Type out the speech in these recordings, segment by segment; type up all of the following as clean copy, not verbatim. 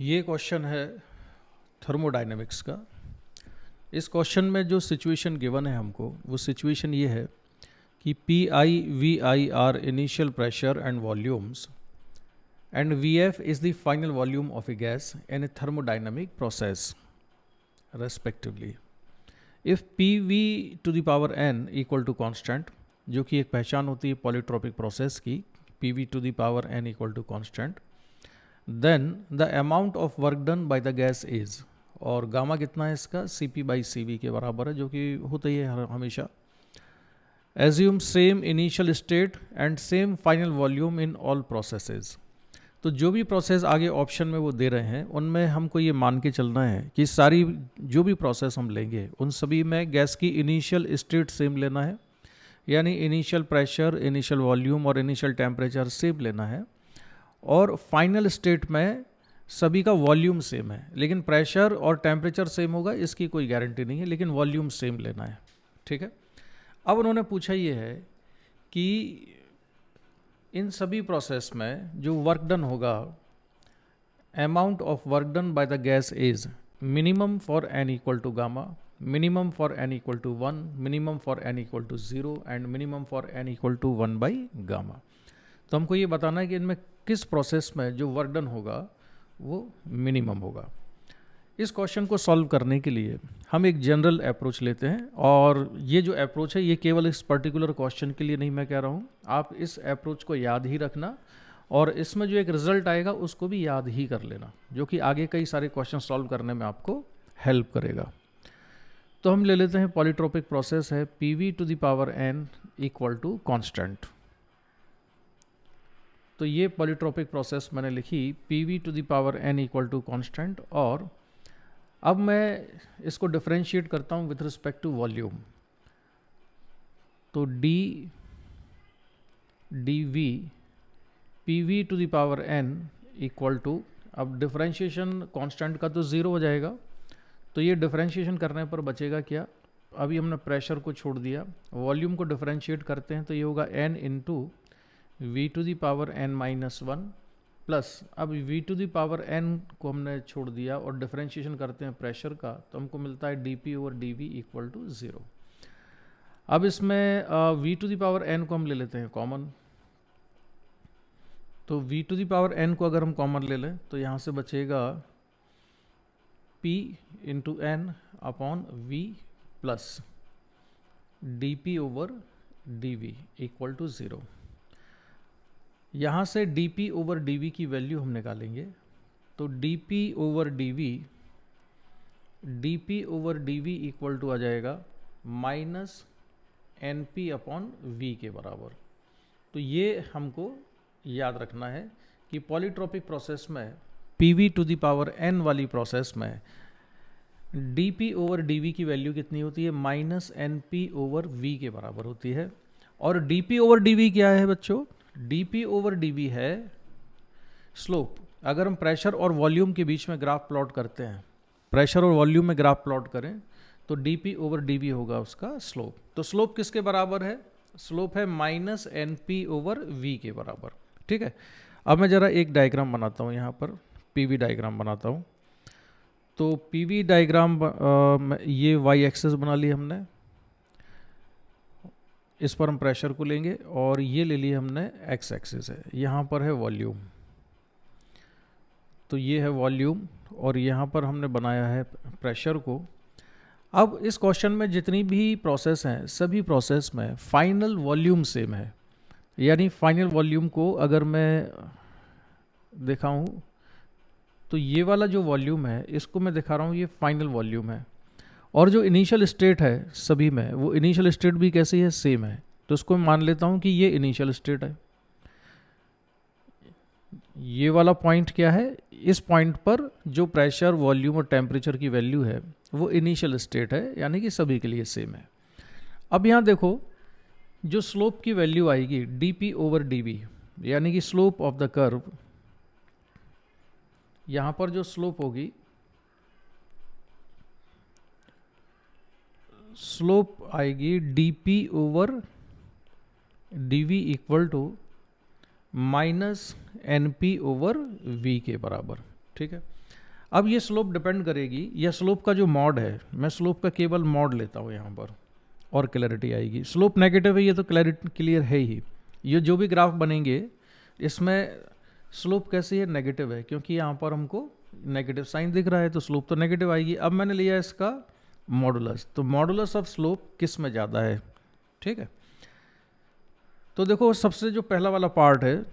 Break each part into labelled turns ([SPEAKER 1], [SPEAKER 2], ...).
[SPEAKER 1] ये क्वेश्चन है थर्मोडायनेमिक्स का। इस क्वेश्चन में जो सिचुएशन गिवन है हमको, वो सिचुएशन ये है कि P I V I are initial pressure and volumes and V F is the final volume of a gas in a thermodynamic process respectively. If P V to the power N equal to constant, जो कि एक पहचान होती है polytropic process की, P V to the power N equal to constant, then the amount of work done by the gas is, और gamma कितना है इसका, C P by C V के बराबर है, जो कि होता ही है हमेशा। Assume same initial state and same final volume in all processes. तो जो भी प्रोसेस आगे ऑप्शन में वो दे रहे हैं, उनमें हमको ये मान के चलना है कि सारी जो भी प्रोसेस हम लेंगे उन सभी में गैस की इनिशियल स्टेट सेम लेना है, यानी इनिशियल प्रेशर, इनिशियल वॉल्यूम और इनिशियल टेम्परेचर सेम लेना है, और फाइनल स्टेट में सभी का वॉल्यूम सेम है, लेकिन प्रेशर और टेम्परेचर सेम होगा इसकी कोई गारंटी नहीं है, लेकिन वॉल्यूम सेम लेना है। ठीक है। अब उन्होंने पूछा ये है कि इन सभी प्रोसेस में जो वर्क डन होगा, amount of work done by the gas is minimum for N equal to gamma, minimum for N equal to 1, minimum for N equal to 0 and minimum for N equal to 1 by gamma. तो हमको ये बताना है कि इनमें किस process में जो वर्क डन होगा वो मिनिमम होगा। इस क्वेश्चन को सॉल्व करने के लिए हम एक जनरल अप्रोच लेते हैं, और ये जो अप्रोच है ये केवल इस पर्टिकुलर क्वेश्चन के लिए नहीं मैं कह रहा हूँ, आप इस अप्रोच को याद ही रखना और इसमें जो एक रिजल्ट आएगा उसको भी याद ही कर लेना, जो कि आगे कई सारे क्वेश्चन सॉल्व करने में आपको हेल्प करेगा। तो हम ले लेते हैं पॉलीट्रोपिक प्रोसेस है P V to the power N equal to constant. तो ये पॉलीट्रोपिक प्रोसेस मैंने लिखी P V to the power N equal to constant, और अब मैं इसको डिफरेंशिएट करता हूँ विथ रिस्पेक्ट टू वॉल्यूम। तो D V P V to the power N equal to, अब डिफरेंशिएशन कांस्टेंट का तो 0 हो जाएगा, तो ये डिफरेंशिएशन करने पर बचेगा क्या, अभी हमने प्रेशर को छोड़ दिया, वॉल्यूम को डिफरेंशिएट करते हैं तो ये होगा n into V to the power n minus 1 plus, अब V to the power n को हमने छोड़ दिया और डिफरेंशिएशन करते हैं प्रेशर का, तो हमको मिलता है D P over D V equal to 0। अब इसमें V to the power n को हम ले लेते हैं कॉमन, तो V to the power n को अगर हम कॉमन ले लें तो यहाँ से बचेगा p into n upon v plus D P over D V equal to 0। यहाँ से dp ओवर dv की वैल्यू हम निकालेंगे, तो dp over dv equal to आ जाएगा minus N P upon V के बराबर। तो ये हमको याद रखना है कि पॉलीट्रोपिक प्रोसेस में pv to the power n वाली प्रोसेस में dp ओवर dv की वैल्यू कितनी होती है, minus N P over v के बराबर होती है। और dp ओवर dv क्या है बच्चों, dp ओवर dv है स्लोप। अगर हम प्रेशर और वॉल्यूम के बीच में ग्राफ प्लॉट करते हैं, प्रेशर और वॉल्यूम में ग्राफ प्लॉट करें तो dp ओवर dv होगा उसका स्लोप। तो स्लोप किसके बराबर है, स्लोप है minus N P over V के बराबर। ठीक है। अब मैं ज़रा एक डायग्राम बनाता हूँ, यहाँ पर pv डायग्राम बनाता हूँ। तो pv डायग्राम ये y एक्सेस बना ली हमने, इस पर हम प्रेशर को लेंगे, और ये ले लिए हमने x एक्सिस है, यहाँ पर है वॉल्यूम, तो ये है वॉल्यूम, और यहाँ पर हमने बनाया है प्रेशर को। अब इस क्वेश्चन में जितनी भी प्रोसेस हैं सभी प्रोसेस में फाइनल वॉल्यूम सेम है, यानी फाइनल वॉल्यूम को अगर मैं दिखाऊं तो ये वाला जो वॉल्यूम है इसको मैं दिखा रहा हूँ, ये फाइनल वॉल्यूम है, और जो इनिशियल स्टेट है सभी में वो इनिशियल स्टेट भी कैसी है, सेम है। तो इसको मैं मान लेता हूँ कि ये इनिशियल स्टेट है। ये वाला पॉइंट क्या है, इस पॉइंट पर जो प्रेशर, वॉल्यूम और टेम्परेचर की वैल्यू है वो इनिशियल स्टेट है, यानी कि सभी के लिए सेम है। अब यहाँ देखो जो स्लोप की वैल्यू आएगी dp ओवर dv, यानी कि स्लोप ऑफ द कर्व, यहाँ पर जो स्लोप होगी, स्लोप आएगी dp over dv equal to minus N P over V के बराबर। ठीक है। अब ये स्लोप डिपेंड करेगी, या स्लोप का जो मॉड है, मैं स्लोप का केवल मॉड लेता हूँ यहाँ पर और क्लैरिटी आएगी। स्लोप नेगेटिव है ये तो क्लैरिटी क्लियर है ही। ये जो भी ग्राफ बनेंगे इसमें स्लोप कैसी है, नेगेटिव है, क्योंकि यहाँ पर हमको नेगेटिव साइन दिख रहा है तो स्लोप तो नेगेटिव आएगी। अब मैंने लिया इसका मॉडुलस, तो मॉडुलस ऑफ स्लोप किस में ज़्यादा है, ठीक है। तो देखो सबसे जो पहला वाला पार्ट है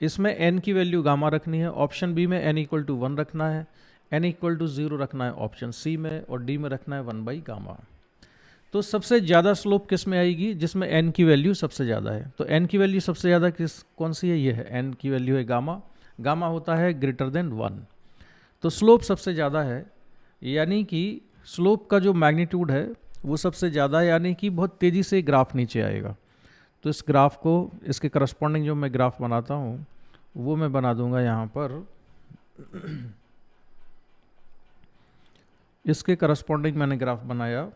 [SPEAKER 1] इसमें n की वैल्यू गामा रखनी है, ऑप्शन बी में n इक्वल टू 1 रखना है, n इक्वल टू 0 रखना है ऑप्शन सी में, और डी में रखना है 1 बाई गामा। तो सबसे ज़्यादा स्लोप किस में आएगी, जिसमें n की वैल्यू सबसे ज़्यादा है। तो n की वैल्यू सबसे ज़्यादा कौन सी है, ये है, n की वैल्यू है गामा। गामा होता है ग्रेटर देन 1, तो स्लोप सबसे ज़्यादा है, यानी कि स्लोप का जो मैग्नीट्यूड है वो सबसे ज़्यादा है, यानी कि बहुत तेज़ी से ग्राफ नीचे आएगा। तो इस ग्राफ को, इसके करस्पॉन्डिंग जो मैं ग्राफ बनाता हूँ वो मैं बना दूंगा यहाँ पर। इसके करस्पॉन्डिंग मैंने ग्राफ बनाया,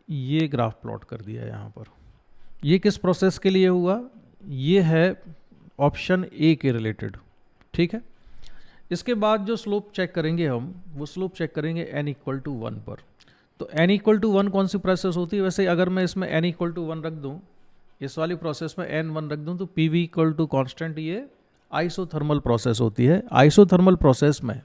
[SPEAKER 1] ये ग्राफ प्लॉट कर दिया यहाँ पर। ये किस प्रोसेस के लिए हुआ, ये है ऑप्शन ए के रिलेटेड, ठीक है। इसके बाद जो स्लोप चेक करेंगे हम, वो स्लोप चेक करेंगे n इक्वल टू 1 पर। तो n इक्वल टू 1 कौन सी प्रोसेस होती है, वैसे अगर मैं इसमें n इक्वल टू 1 रख दूं, इस वाली प्रोसेस में n 1 रख दूं, तो pv इक्वल टू कॉन्स्टेंट, ये आइसोथर्मल प्रोसेस होती है। आइसोथर्मल प्रोसेस में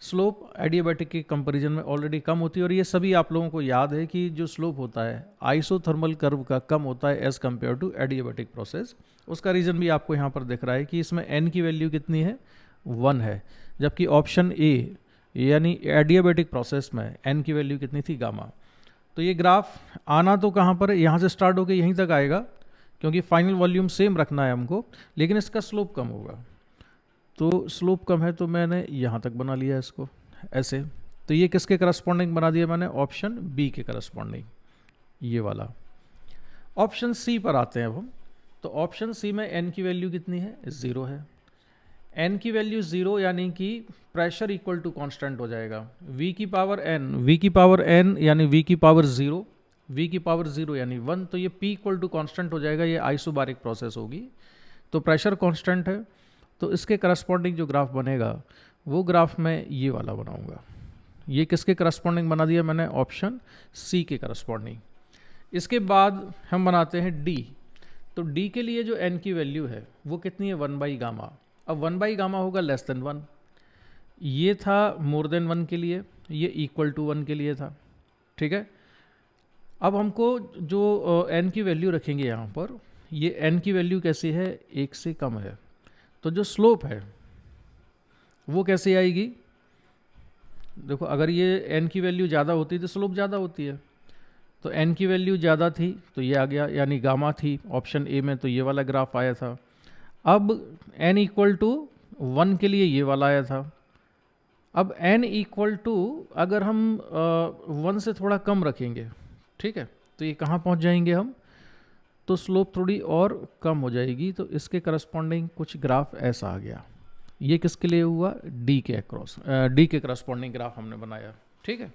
[SPEAKER 1] स्लोप एडियाबैटिक के कंपैरिजन में ऑलरेडी कम होती है, और ये सभी आप लोगों को याद है कि जो स्लोप होता है आइसोथर्मल कर्व का कम होता है as compare to adiabatic process. उसका रीज़न भी आपको यहाँ पर दिख रहा है कि इसमें n की वैल्यू कितनी है, 1 है, जबकि ऑप्शन ए यानी एडियाबैटिक प्रोसेस में n की वैल्यू कितनी थी, गामा। तो ये ग्राफ आना तो कहाँ पर है, यहाँ से स्टार्ट होकर यहीं तक आएगा, क्योंकि फाइनल वॉल्यूम सेम रखना है हमको, लेकिन इसका स्लोप कम होगा। तो स्लोप कम है तो मैंने यहाँ तक बना लिया इसको ऐसे। तो ये किसके करस्पॉन्डिंग बना दिया मैंने, ऑप्शन बी के करस्पॉन्डिंग, ये वाला। ऑप्शन सी पर आते हैं अब हम। तो ऑप्शन सी में n की वैल्यू कितनी है, 0 है। n की वैल्यू 0 यानी कि प्रेशर इक्वल टू कांस्टेंट हो जाएगा, v की पावर n, v की पावर n यानी v की पावर 0, v की पावर 0 यानी 1, तो ये p इक्वल टू कांस्टेंट हो जाएगा, ये आइसोबारिक प्रोसेस होगी। तो प्रेशर कांस्टेंट है, तो इसके करस्पॉन्डिंग जो ग्राफ बनेगा वो ग्राफ मैं ये वाला बनाऊंगा। ये किसके करस्पॉन्डिंग बना दिया मैंने, ऑप्शन सी के करस्पॉन्डिंग। इसके बाद हम बनाते हैं डी। तो डी के लिए जो n की वैल्यू है वो कितनी है, 1 बाई गामा। अब 1 बाई गामा होगा लेस देन 1, ये था मोर देन 1 के लिए, ये इक्वल टू 1 के लिए था, ठीक है। अब हमको जो n की वैल्यू रखेंगे यहाँ पर, ये n की वैल्यू कैसी है, 1 से कम है, तो जो स्लोप है वो कैसे आएगी। देखो अगर ये n की वैल्यू ज़्यादा होती तो स्लोप ज़्यादा होती है, तो n की वैल्यू ज़्यादा थी तो ये आ गया, यानी गामा थी ऑप्शन ए में, तो ये वाला ग्राफ आया था। अब n इक्वल टू 1 के लिए ये वाला आया था। अब n इक्वल टू अगर हम 1 से थोड़ा कम रखेंगे, ठीक है, तो ये कहाँ पहुँच जाएंगे हम, तो स्लोप थोड़ी और कम हो जाएगी। तो इसके करस्पॉन्डिंग कुछ ग्राफ ऐसा आ गया। ये किसके लिए हुआ, डी के अक्रॉस, डी के करस्पॉन्डिंग ग्राफ हमने बनाया, ठीक है।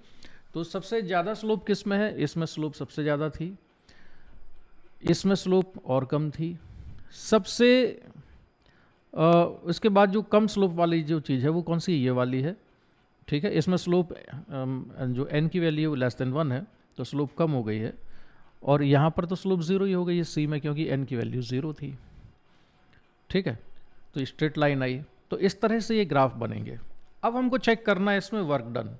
[SPEAKER 1] तो सबसे ज़्यादा स्लोप किस में है, इसमें स्लोप सबसे ज़्यादा थी, इसमें स्लोप और कम थी। सबसे इसके बाद जो कम स्लोप वाली जो चीज़ है वो कौन सी, ये वाली है, ठीक है। इसमें स्लोप जो n की वैल्यू वो लेस देन 1 है, तो स्लोप कम हो गई है, और यहाँ पर तो स्लोप 0 ही हो गई है सी में, क्योंकि n की वैल्यू 0 थी, ठीक है। तो स्ट्रेट लाइन आई। तो इस तरह से ये ग्राफ बनेंगे। अब हमको चेक करना है इसमें वर्क डन।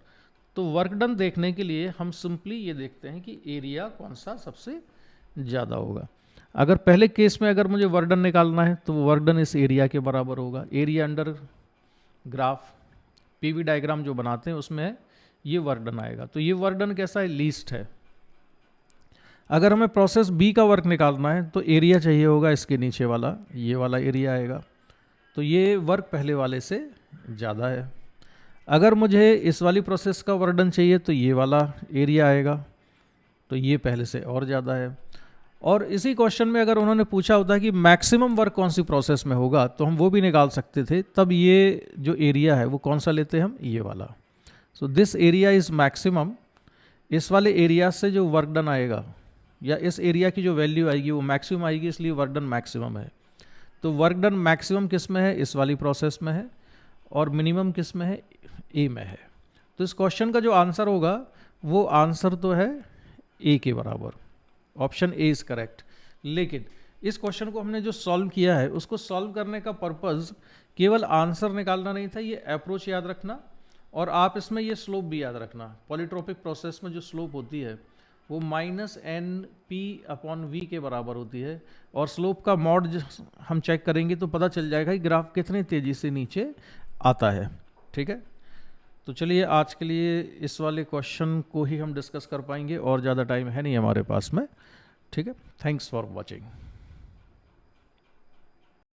[SPEAKER 1] तो वर्क डन देखने के लिए हम सिंपली ये देखते हैं कि एरिया कौन सा सबसे ज़्यादा होगा। अगर पहले केस में अगर मुझे वर्क डन निकालना है तो वर्क डन इस एरिया के बराबर होगा। Area under graph PV diagram जो बनाते हैं उसमें ये वर्क डन आएगा। तो ये वर्क डन कैसा है, लीस्ट है। अगर हमें प्रोसेस बी का वर्क निकालना है तो एरिया चाहिए होगा इसके नीचे वाला, ये वाला एरिया आएगा। तो ये वर्क पहले वाले से ज़्यादा है। अगर मुझे इस वाली प्रोसेस का वर्क डन चाहिए तो ये वाला एरिया आएगा, तो ये पहले से और ज़्यादा है। और इसी क्वेश्चन में अगर उन्होंने पूछा होता कि मैक्सिमम वर्क कौन सी प्रोसेस में होगा तो हम वो भी निकाल सकते थे। तब ये जो एरिया है वो कौन सा लेते हैं हम, ये वाला। So this area is maximum. इस वाले एरिया से जो वर्क डन आएगा या इस एरिया की जो वैल्यू आएगी वो मैक्सिमम आएगी, इसलिए वर्क डन मैक्सिमम है। तो वर्क डन मैक्सिमम किस में है, इस वाली प्रोसेस में है, और मिनिमम किस में है, ए में है। तो इस क्वेश्चन का जो आंसर होगा वो आंसर तो है ए के बराबर, ऑप्शन ए इज करेक्ट। लेकिन इस क्वेश्चन को हमने जो सॉल्व किया है उसको सॉल्व करने का पर्पस केवल आंसर निकालना नहीं था, ये अप्रोच याद रखना, और आप इसमें ये स्लोप भी याद रखना। पॉलीट्रोपिक प्रोसेस में जो स्लोप होती है वो -NP/V के बराबर होती है, और स्लोप का मॉड हम चेक करेंगे तो पता चल जाएगा कि ग्राफ कितनी तेज़ी से नीचे आता है। ठीक है, तो चलिए आज के लिए इस वाले क्वेश्चन को ही हम डिस्कस कर पाएंगे, और ज़्यादा टाइम है नहीं हमारे पास में। ठीक है, थैंक्स फॉर वॉचिंग।